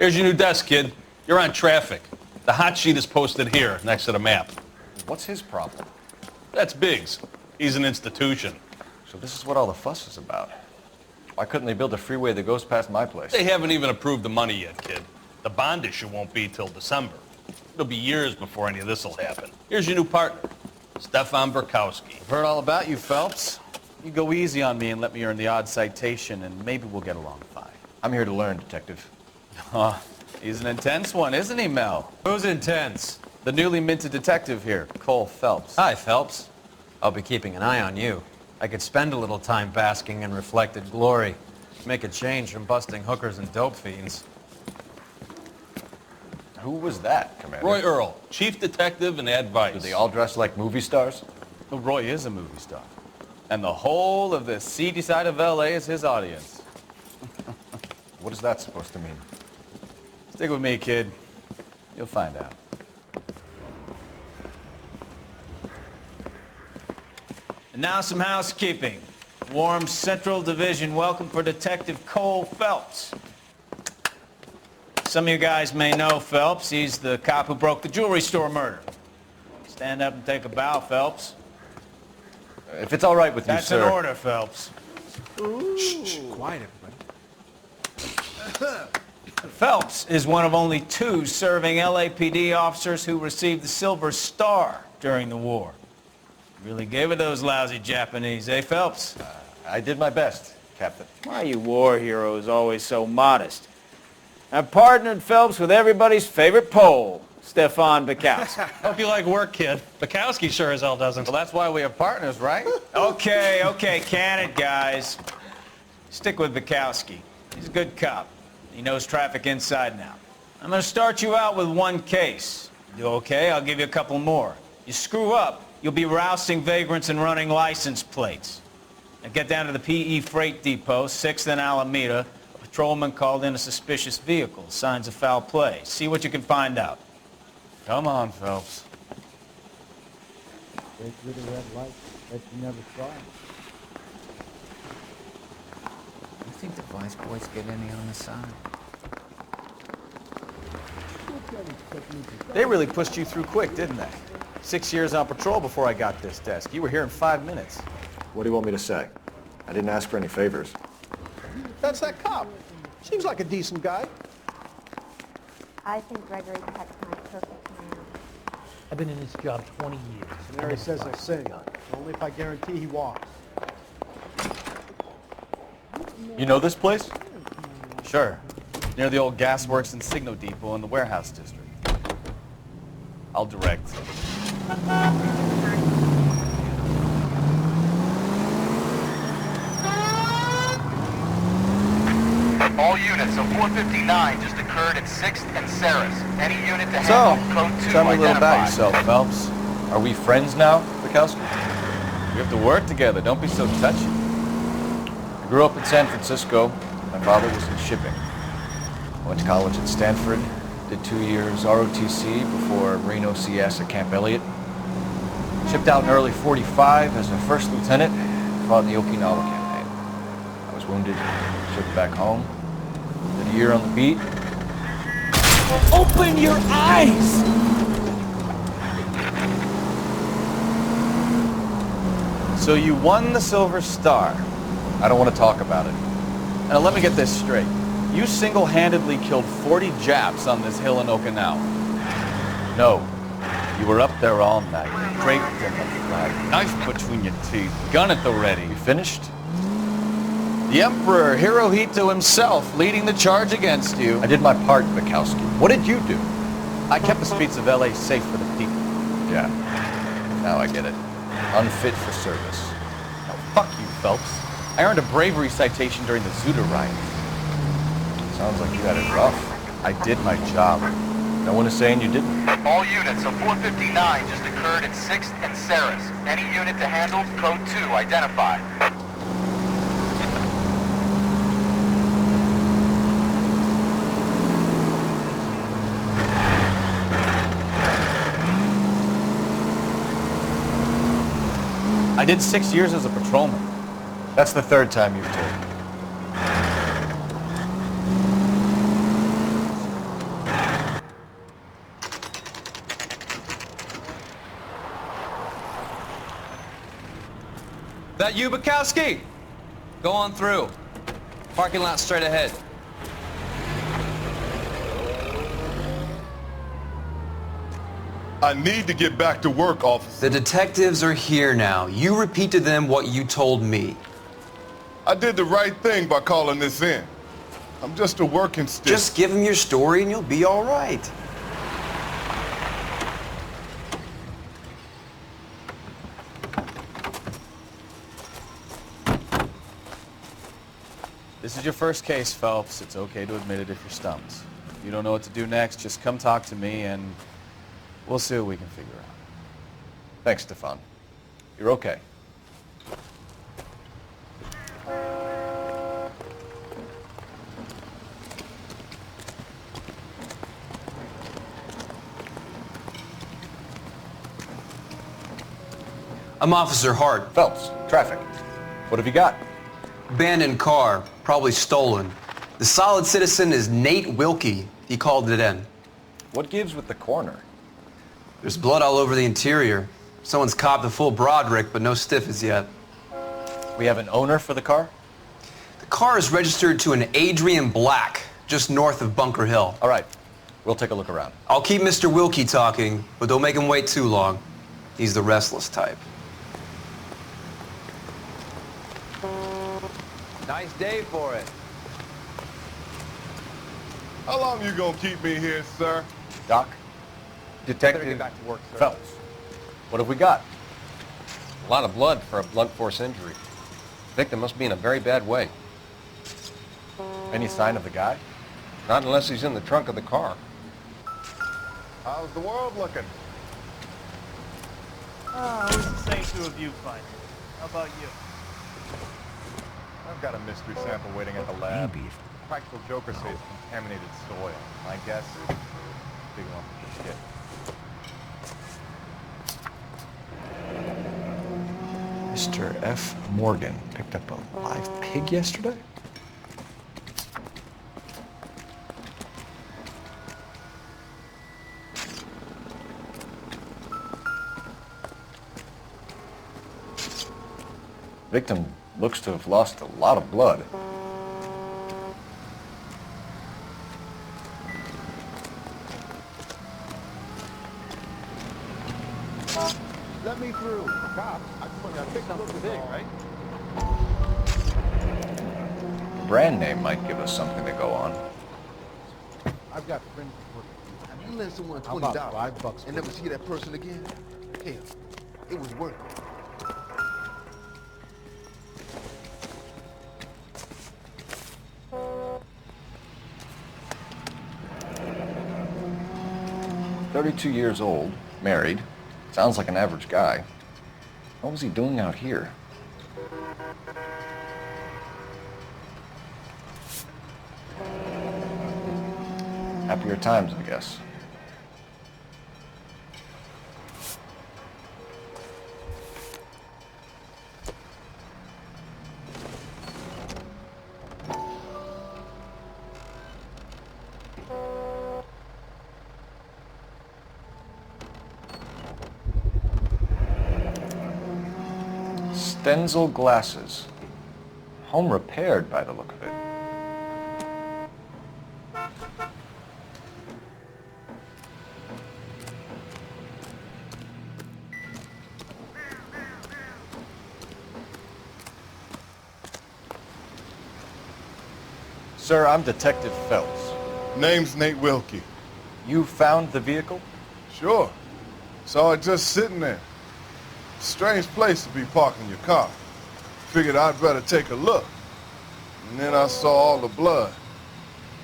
Here's your new desk, kid. You're on traffic. The hot sheet is posted here, next to the map. What's his problem? That's Biggs. He's an institution. So this is what all the fuss is about. Why couldn't they build a freeway that goes past my place? They haven't even approved the money yet, kid. The bond issue won't be till December. It'll be years before any of this will happen. Here's your new partner, Stefan Burkowski. I've heard all about you, Phelps. You go easy on me and let me earn the odd citation, and maybe we'll get along fine. I'm here to learn, Detective. He's an intense one, isn't he, Mel? Who's intense? The newly minted detective here, Cole Phelps. Hi, Phelps. I'll be keeping an eye on you. I could spend a little time basking in reflected glory. Make a change from busting hookers and dope fiends. Who was that, Commander? Roy Earl, chief detective and advice. Do they all dress like movie stars? Well, Roy is a movie star. And the whole of the seedy side of L.A. is his audience. What is that supposed to mean? Stick with me, kid. You'll find out. And now some housekeeping. Warm Central Division welcome for Detective Cole Phelps. Some of you guys may know Phelps. He's the cop who broke the jewelry store murder. Stand up and take a bow, Phelps. If it's all right with you, That's sir. an order, Phelps. Shh, quiet, everybody. Phelps is one of only 2 serving LAPD officers who received the Silver Star during the war. Really gave it those lousy Japanese, eh, Phelps? I did my best, Captain. Why are you war heroes always so modest? I've partnered Phelps with everybody's favorite Pole, Stefan Burkowski. Hope you like work, kid. Bukowski sure as hell doesn't. Well, that's why we have partners, right? Okay, can it, guys. Stick with Bukowski. He's a good cop. He knows traffic inside now. I'm going to start you out with 1 case. You do okay? I'll give you a couple more. You screw up, you'll be rousting vagrants and running license plates. Now get down to the PE Freight Depot, 6th and Alameda. A patrolman called in a suspicious vehicle. Signs of foul play. See what you can find out. Come on, Phelps. Break through the red light that you never saw. You think the vice boys get any on the side? They really pushed you through quick, didn't they? 6 years on patrol before I got this desk. You were here in 5 minutes. What do you want me to say? I didn't ask for any favors. That's that cop. Seems like a decent guy. I think Gregory Peck's my perfect man. I've been in this job 20 years. Mary says I sing. Only if I guarantee he walks. You know this place? Sure. Near the old gasworks and Signo Depot in the warehouse district. I'll direct. All units of 459 just occurred at 6th and Saris. Any unit to handle code 2 tell me a little about identified. yourself, Phelps. Are we friends now, Bukowski? We have to work together. Don't be so touchy. I grew up in San Francisco. My father was in shipping. I went to college at Stanford, did 2 years ROTC before Reno CS at Camp Elliott. Shipped out in early 45 as a first lieutenant, fought in the Okinawa campaign. I was wounded, shipped back home, did a year on the beat. Open your eyes! So you won the Silver Star. I don't want to talk about it. Now let me get this straight. You single-handedly killed 40 Japs on this hill in Okinawa. No. You were up there all night, draped in the flag, knife between your teeth, gun at the ready. You finished? The Emperor Hirohito himself leading the charge against you. I did my part, Bukowski. What did you do? I kept the streets of LA safe for the people. Yeah. Now I get it. Unfit for service. Now fuck you, Phelps. I earned a bravery citation during the Zuda riot. Sounds like you had it rough. I did my job. No one is saying you didn't. All units of 459 just occurred at 6th and Saris. Any unit to handle code 2 identified. I did 6 years as a patrolman. That's the 3rd time you've told me. That you, Bukowski? Go on through. Parking lot straight ahead. I need to get back to work, officer. The detectives are here now. You repeat to them what you told me. I did the right thing by calling this in. I'm just a working stick. Just give them your story and you'll be all right. This is your first case, Phelps. It's okay to admit it if you're stumped. If you don't know what to do next, just come talk to me and we'll see what we can figure out. Thanks, Stefan. You're okay. I'm Officer Hart. Phelps, traffic. What have you got? Abandoned car, probably stolen. The solid citizen is Nate Wilkie. He called it in. What gives with the coroner? There's blood all over the interior. Someone's copped a full Broderick, but no stiff as yet. We have an owner for the car? The car is registered to an Adrian Black, just north of Bunker Hill. All right, we'll take a look around. I'll keep Mr. Wilkie talking, but don't make him wait too long. He's the restless type. Nice day for it. How long you gonna keep me here, sir? Doc? Detective. Get back to work, sir. Phelps, what have we got? A lot of blood for a blunt force injury. Victim must be in a very bad way. Any sign of the guy? Not unless he's in the trunk of the car. How's the world looking? Oh, it's the same to a viewfinder. How about you? I've got a mystery sample waiting at the lab. Practical Joker says contaminated soil. My guess is big lump of shit. Mr. F. Morgan picked up a live pig yesterday? Victim looks to have lost a lot of blood. Let me through. Cops, I just want to take something big, right? The brand name might give us something to go on. I've got friends who work. Have you lent someone How $20 about $5 and never see that person again? Hell, it was worth it. "32 years old, married, sounds like an average guy. What was he doing out here?" Happier times, I guess. Stenzel glasses. Home repaired by the look of it. Sir, I'm Detective Phelps. Name's Nate Wilkie. You found the vehicle? Sure. Saw it just sitting there. Strange place to be parking your car. Figured I'd better take a look. And then I saw all the blood.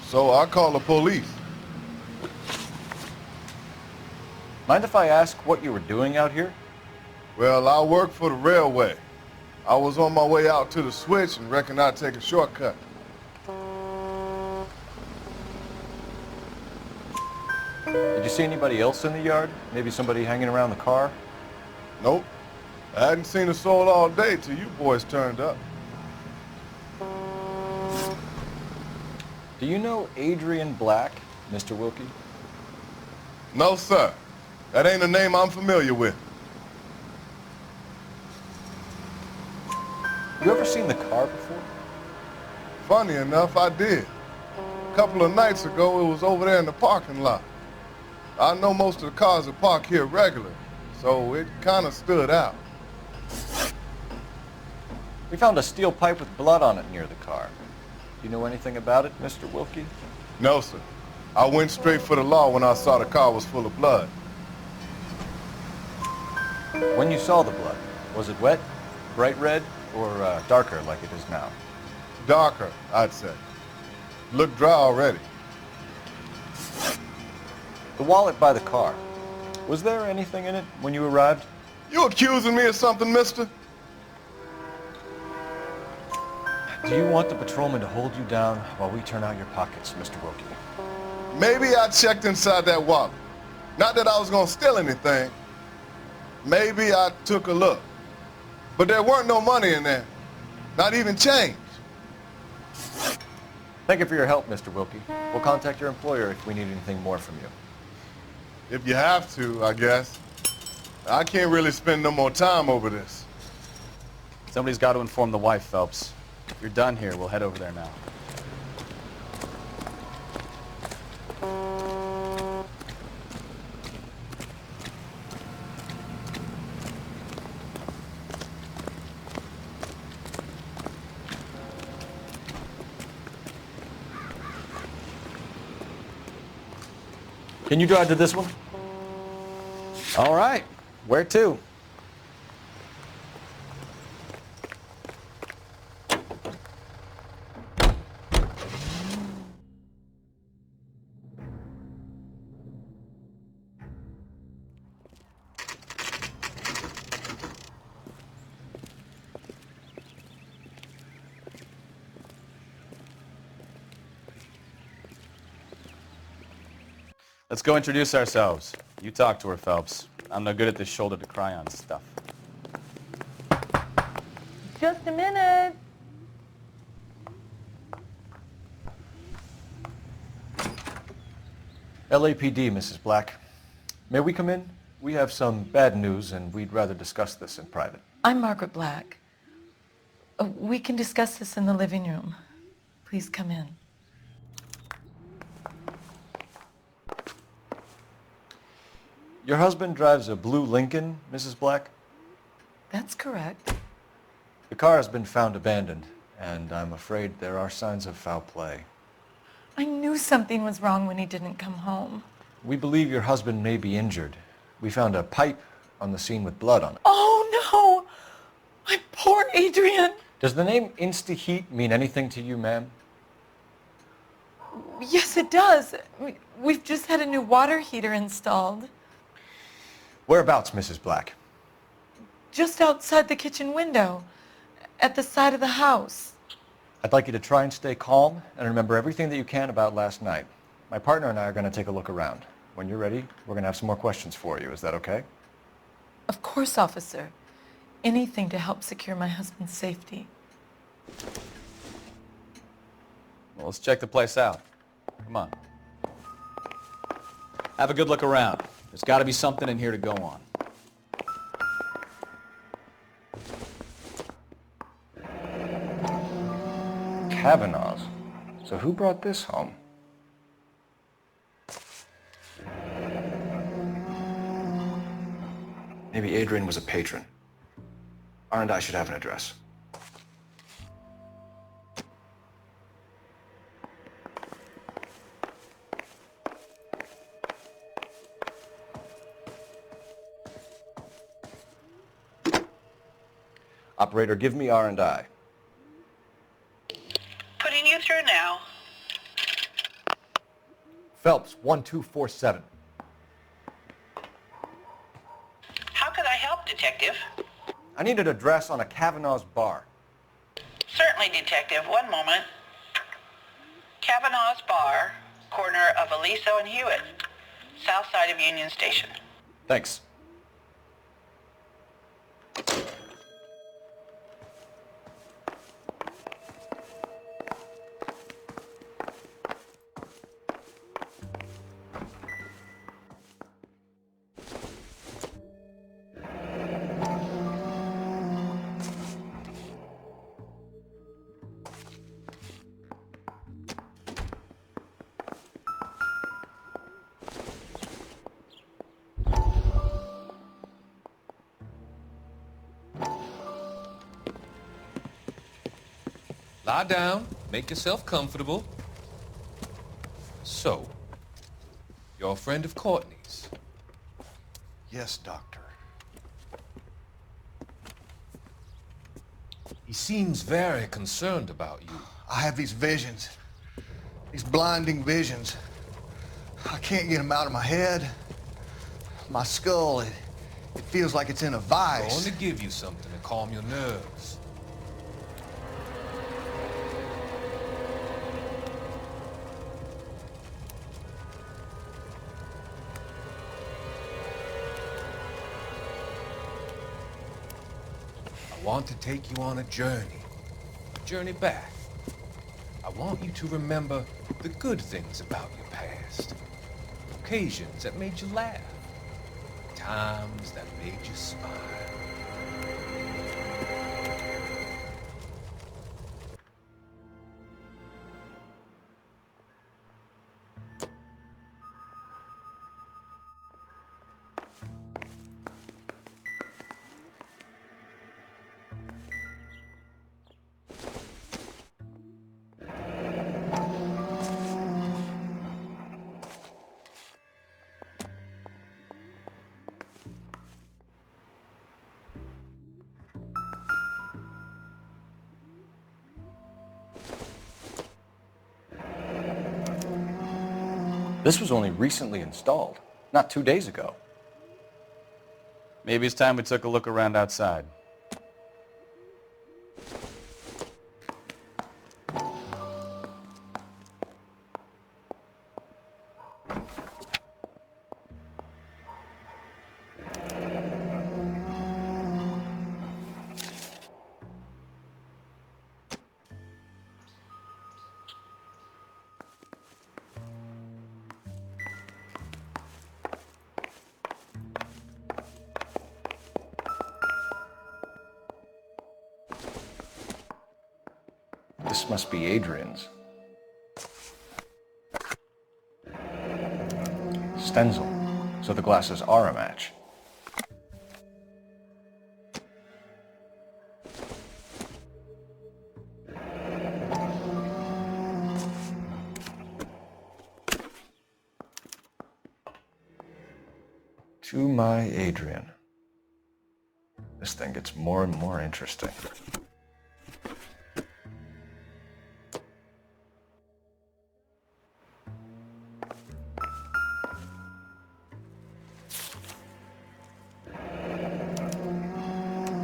So I called the police. Mind if I ask what you were doing out here? Well, I work for the railway. I was on my way out to the switch and reckoned I'd take a shortcut. Did you see anybody else in the yard? Maybe somebody hanging around the car? Nope. I hadn't seen a soul all day till you boys turned up. Do you know Adrian Black, Mr. Wilkie? No, sir. That ain't a name I'm familiar with. You ever seen the car before? Funny enough, I did. A couple of nights ago, it was over there in the parking lot. I know most of the cars are parked here regular, so it kind of stood out. We found a steel pipe with blood on it near the car. Do you know anything about it, Mr. Wilkie? No, sir. I went straight for the law when I saw the car was full of blood. When you saw the blood, was it wet, bright red, or darker like it is now? Darker, I'd say. Looked dry already. The wallet by the car, was there anything in it when you arrived? You accusing me of something, mister? Do you want the patrolman to hold you down while we turn out your pockets, Mr. Wilkie? Maybe I checked inside that wallet. Not that I was gonna steal anything. Maybe I took a look. But there weren't no money in there. Not even change. Thank you for your help, Mr. Wilkie. We'll contact your employer if we need anything more from you. If you have to, I guess. I can't really spend no more time over this. Somebody's got to inform the wife, Phelps. If you're done here, we'll head over there now. Can you drive to this one? All right. Where to? Let's go introduce ourselves. You talk to her, Phelps. I'm no good at this shoulder to cry on stuff. Just a minute. LAPD, Mrs. Black. May we come in? We have some bad news, and we'd rather discuss this in private. I'm Margaret Black. We can discuss this in the living room. Please come in. Your husband drives a blue Lincoln, Mrs. Black? That's correct. The car has been found abandoned, and I'm afraid there are signs of foul play. I knew something was wrong when he didn't come home. We believe your husband may be injured. We found a pipe on the scene with blood on it. Oh, no! My poor Adrian! Does the name Insta-Heat mean anything to you, ma'am? Yes, it does. We've just had a new water heater installed. Whereabouts, Mrs. Black? Just outside the kitchen window, at the side of the house. I'd like you to try and stay calm and remember everything that you can about last night. My partner and I are going to take a look around. When you're ready, we're going to have some more questions for you. Is that okay? Of course, officer. Anything to help secure my husband's safety. Well, let's check the place out. Come on. Have a good look around. There's got to be something in here to go on. Kavanaugh's. So who brought this home? Maybe Adrian was a patron. R&I should have an address. Operator, give me R&I. Putting you through now. Phelps, 1247. How could I help, Detective? I need an address on a Kavanaugh's bar. Certainly, Detective. One moment. Kavanaugh's Bar, corner of Aliso and Hewitt, south side of Union Station. Thanks. Lie down, make yourself comfortable. So, you're a friend of Courtney's? Yes, Doctor. He seems very concerned about you. I have these visions. These blinding visions. I can't get them out of my head. My skull, it feels like it's in a I'm vice. going to give you something to calm your nerves. I want to take you on a journey back. I want you to remember the good things about your past. Occasions that made you laugh. Times that made you smile. This was only recently installed, not 2 days ago. Maybe it's time we took a look around outside. This must be Adrian's. Stencil, so the glasses are a match. To my Adrian. This thing gets more and more interesting.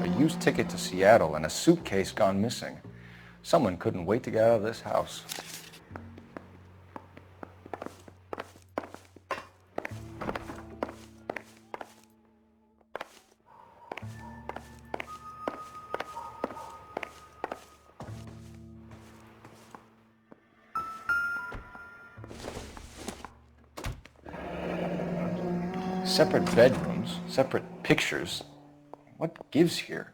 A used ticket to Seattle and a suitcase gone missing. Someone couldn't wait to get out of this house. Separate bedrooms, separate pictures. What gives here?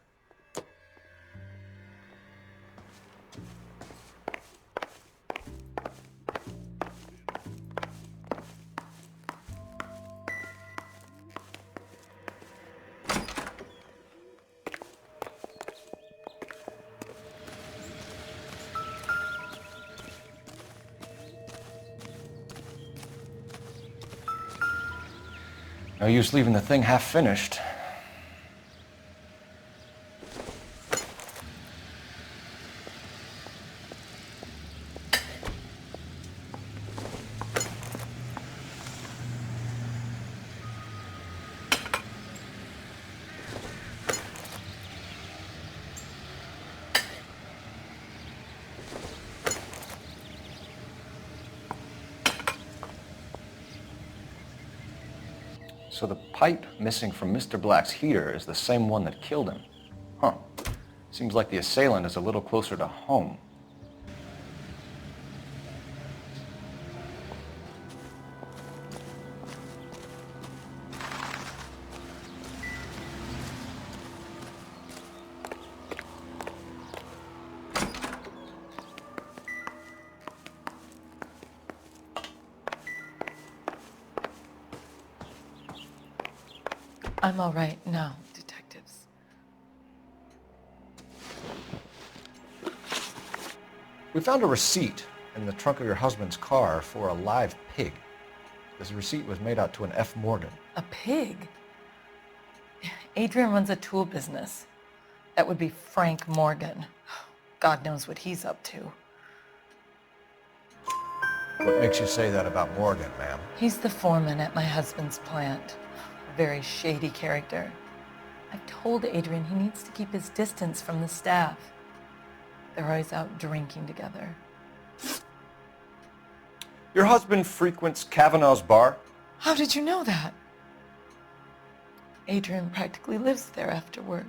No use leaving the thing half finished. So the pipe missing from Mr. Black's heater is the same one that killed him. Huh. Seems like the assailant is a little closer to home. I'm all right now, detectives. We found a receipt in the trunk of your husband's car for a live pig. This receipt was made out to an F. Morgan. A pig? Adrian runs a tool business. That would be Frank Morgan. God knows what he's up to. What makes you say that about Morgan, ma'am? He's the foreman at my husband's plant. A very shady character. I've told Adrian he needs to keep his distance from the staff. They're always out drinking together. Your husband frequents Kavanaugh's bar? How did you know that? Adrian practically lives there after work.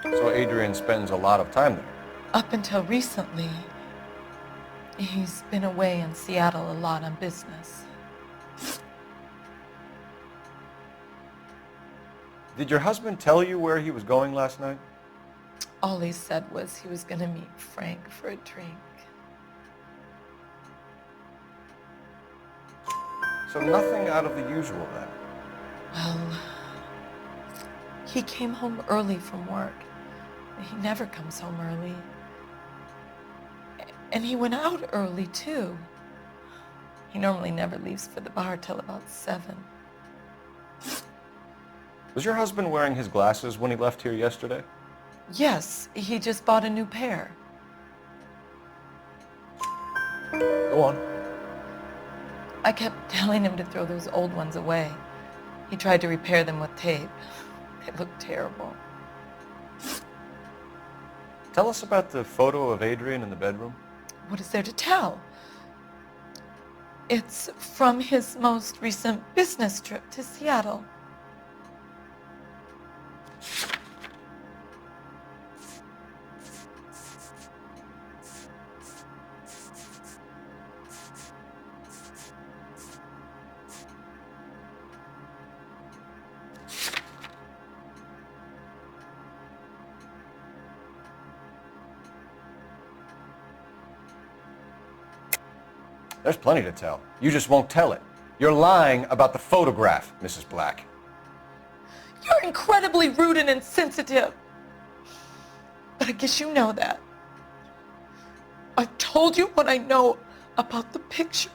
So Adrian spends a lot of time there? Up until recently, he's been away in Seattle a lot on business. Did your husband tell you where he was going last night? All he said was he was going to meet Frank for a drink. So nothing out of the usual then? Well, he came home early from work. He never comes home early. And he went out early, too. He normally never leaves for the bar till about 7. Was your husband wearing his glasses when he left here yesterday? Yes, he just bought a new pair. Go on. I kept telling him to throw those old ones away. He tried to repair them with tape. They looked terrible. Tell us about the photo of Adrian in the bedroom. What is there to tell? It's from his most recent business trip to Seattle. There's plenty to tell. You just won't tell it. You're lying about the photograph, Mrs. Black. You're incredibly rude and insensitive. But I guess you know that. I've told you what I know about the picture.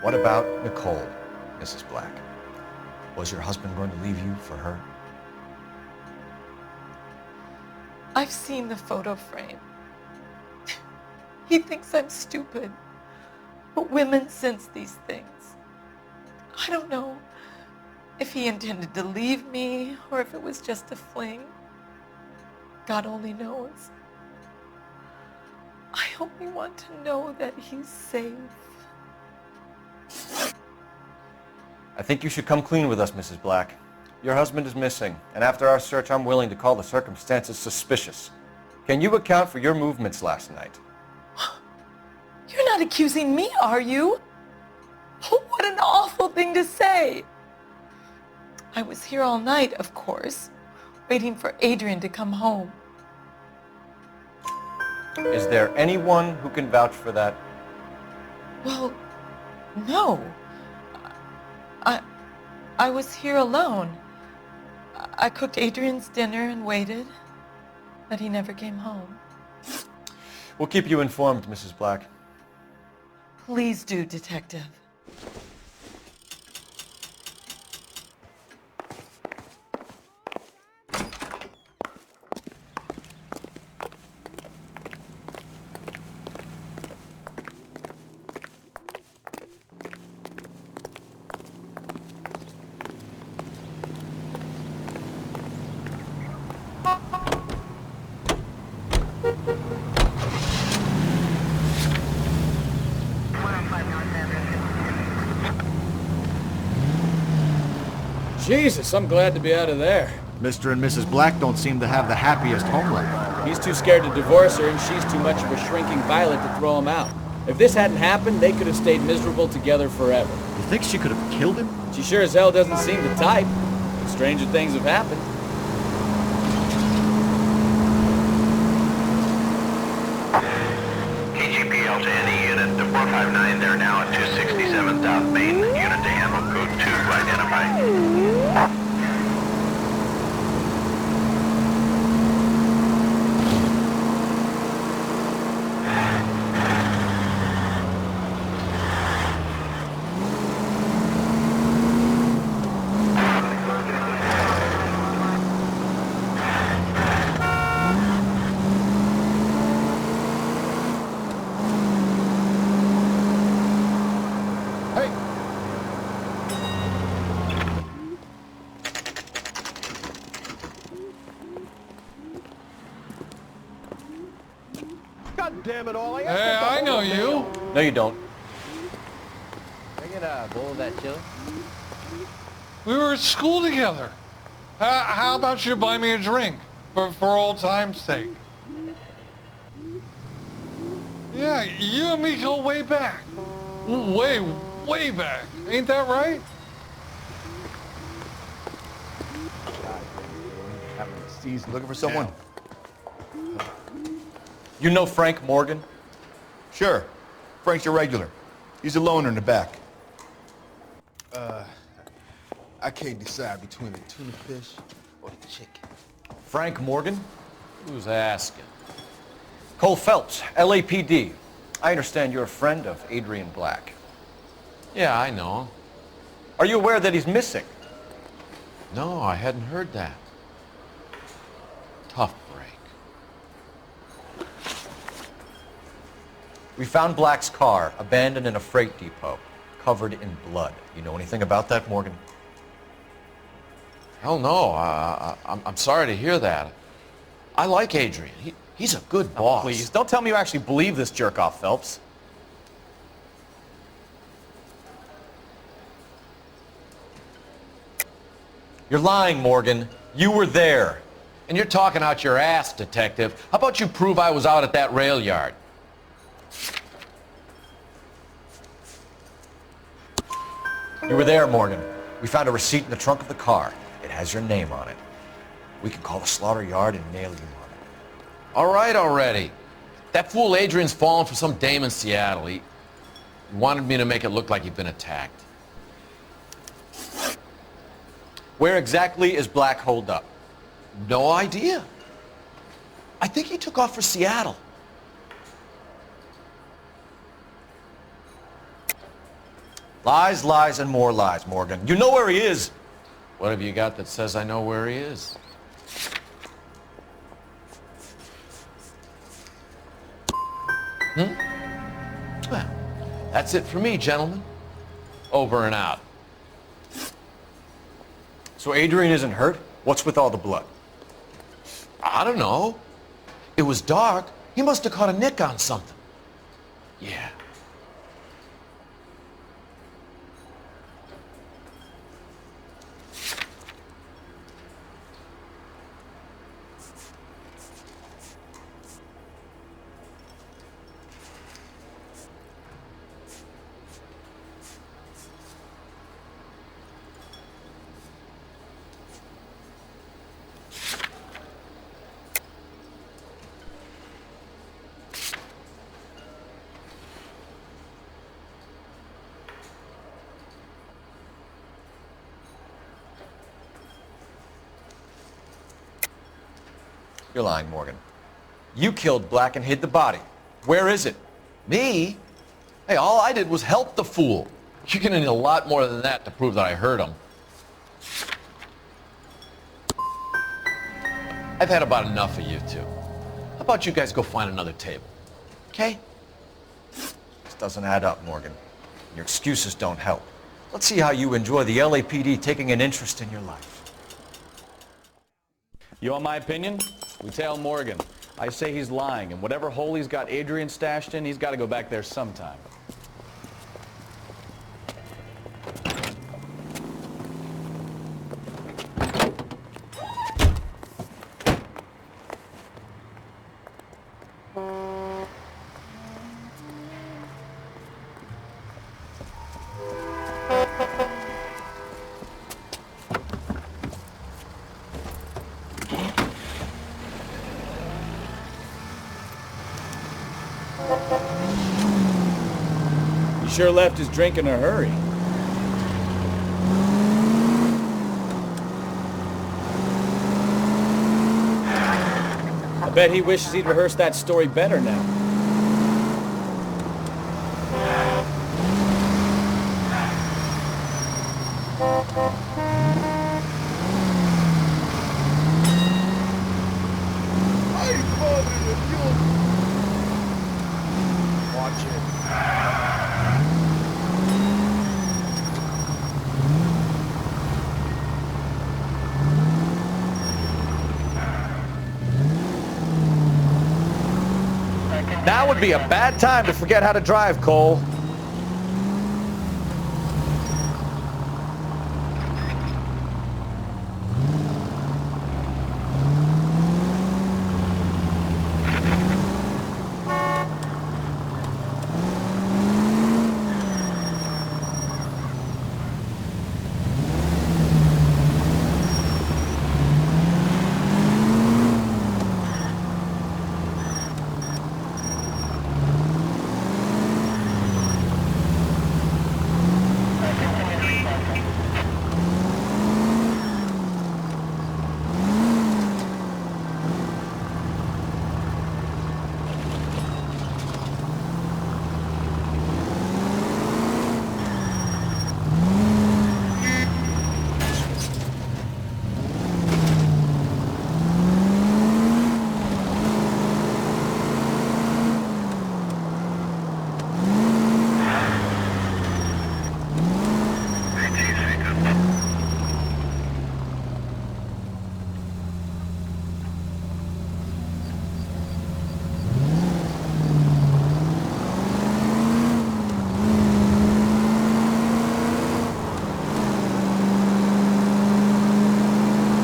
What about Nicole, Mrs. Black? Was your husband going to leave you for her? I've seen the photo frame. He thinks I'm stupid. But women sense these things. I don't know if he intended to leave me or if it was just a fling. God only knows. I only want to know that he's safe. I think you should come clean with us, Mrs. Black. Your husband is missing, and after our search, I'm willing to call the circumstances suspicious. Can you account for your movements last night? You're not accusing me, are you? Oh, what an awful thing to say. I was here all night, of course, waiting for Adrian to come home. Is there anyone who can vouch for that? Well, no. I was here alone. I cooked Adrian's dinner and waited, but he never came home. We'll keep you informed, Mrs. Black. Please do, Detective. Jesus, I'm glad to be out of there. Mr. and Mrs. Black don't seem to have the happiest home life. He's too scared to divorce her, and she's too much of a shrinking violet to throw him out. If this hadn't happened, they could have stayed miserable together forever. You think she could have killed him? She sure as hell doesn't seem the type. Stranger things have happened. KGPL to any unit. The 459 there now at 267 South Main. Unit to handle code 2 identified. God damn it all! Hey, I know you. No, you don't. Can I get a bowl of that chili? We were at school together. How about you buy me a drink for old time's sake? Yeah, you and me go way back. Way back. Ain't that right? He's looking for someone. You know Frank Morgan? Sure. Frank's a regular. He's a loner in the back. I can't decide between the tuna fish or the chicken. Frank Morgan? Who's asking? Cole Phelps, LAPD. I understand you're a friend of Adrian Black. Yeah, I know him. Are you aware that he's missing? No, I hadn't heard that. Tough break. We found Black's car abandoned in a freight depot, covered in blood. You know anything about that, Morgan? Hell no. I'm sorry to hear that. I like Adrian. He's a good boss. Please, don't tell me you actually believe this jerk-off, Phelps. You're lying, Morgan. You were there. And you're talking out your ass, detective. How about you prove I was out at that rail yard? You were there, Morgan. We found a receipt in the trunk of the car. It has your name on it. We can call the slaughter yard and nail you on it. All right already. That fool Adrian's fallen for some dame in Seattle. He wanted me to make it look like he'd been attacked. Where exactly is Black holed up? No idea. I think he took off for Seattle. Lies, lies, and more lies, Morgan. You know where he is. What have you got that says I know where he is? Well, that's it for me, gentlemen. Over and out. So Adrian isn't hurt? What's with all the blood? I don't know. It was dark. He must have caught a nick on something. Yeah. You're lying, Morgan. You killed Black and hid the body. Where is it? Me? Hey, all I did was help the fool. You're gonna need a lot more than that to prove that I hurt him. I've had about enough of you two. How about you guys go find another table? Okay? This doesn't add up, Morgan. Your excuses don't help. Let's see how you enjoy the LAPD taking an interest in your life. You want my opinion? We tail Morgan. I say he's lying, and whatever hole he's got Adrian stashed in, he's got to go back there sometime. sure left his drink in a hurry. I bet he wishes he'd rehearsed that story better now. Watch it. Now would be a bad time to forget how to drive, Cole.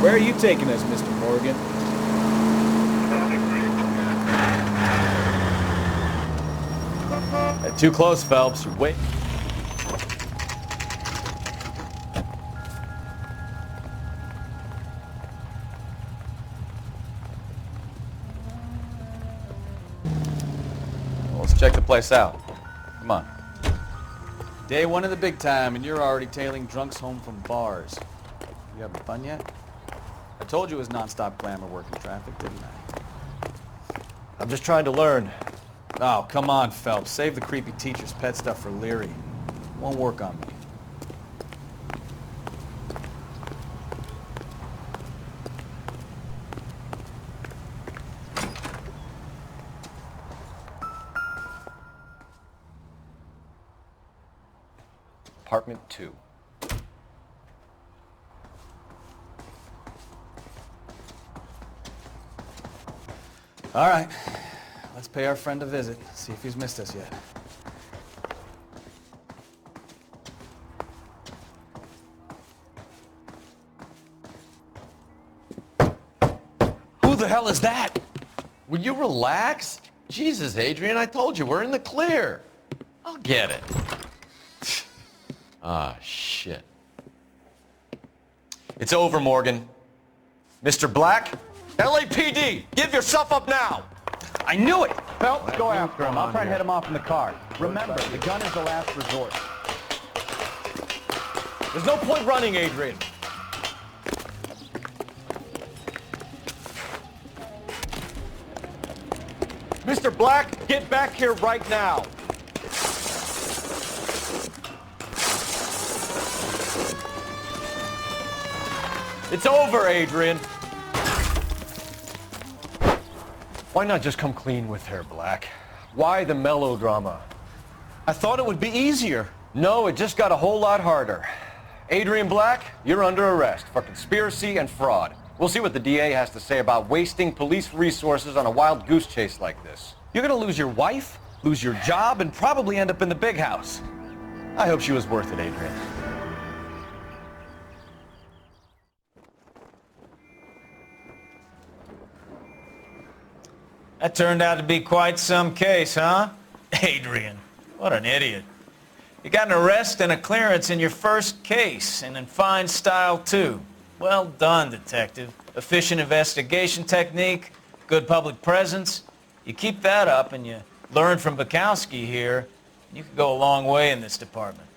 Where are you taking us, Mr. Morgan? Too close, Phelps. You're way... Let's check the place out. Come on. Day one of the big time, and you're already tailing drunks home from bars. You having fun yet? I told you it was non-stop glamour working traffic, didn't I? I'm just trying to learn. Oh, come on, Phelps. Save the creepy teacher's pet stuff for Leary. Won't work on me. Apartment 2. All right. Let's pay our friend a visit. See if he's missed us yet. Who the hell is that? Will you relax? Jesus, Adrian, I told you, we're in the clear. I'll get it. Ah, shit. It's over, Morgan. Mr. Black? LAPD! Give yourself up now! I knew it! Phelps, go after him. I'll try and head him off in the car. Remember, the gun is the last resort. There's no point running, Adrian. Mr. Black, get back here right now. It's over, Adrian. Why not just come clean with her, Black? Why the melodrama? I thought it would be easier. No, it just got a whole lot harder. Adrian Black, you're under arrest for conspiracy and fraud. We'll see what the DA has to say about wasting police resources on a wild goose chase like this. You're gonna lose your wife, lose your job, and probably end up in the big house. I hope she was worth it, Adrian. That turned out to be quite some case, huh? Adrian, what an idiot. You got an arrest and a clearance in your first case, and in fine style, too. Well done, detective. Efficient investigation technique, good public presence. You keep that up and you learn from Bukowski here, You could go a long way in this department.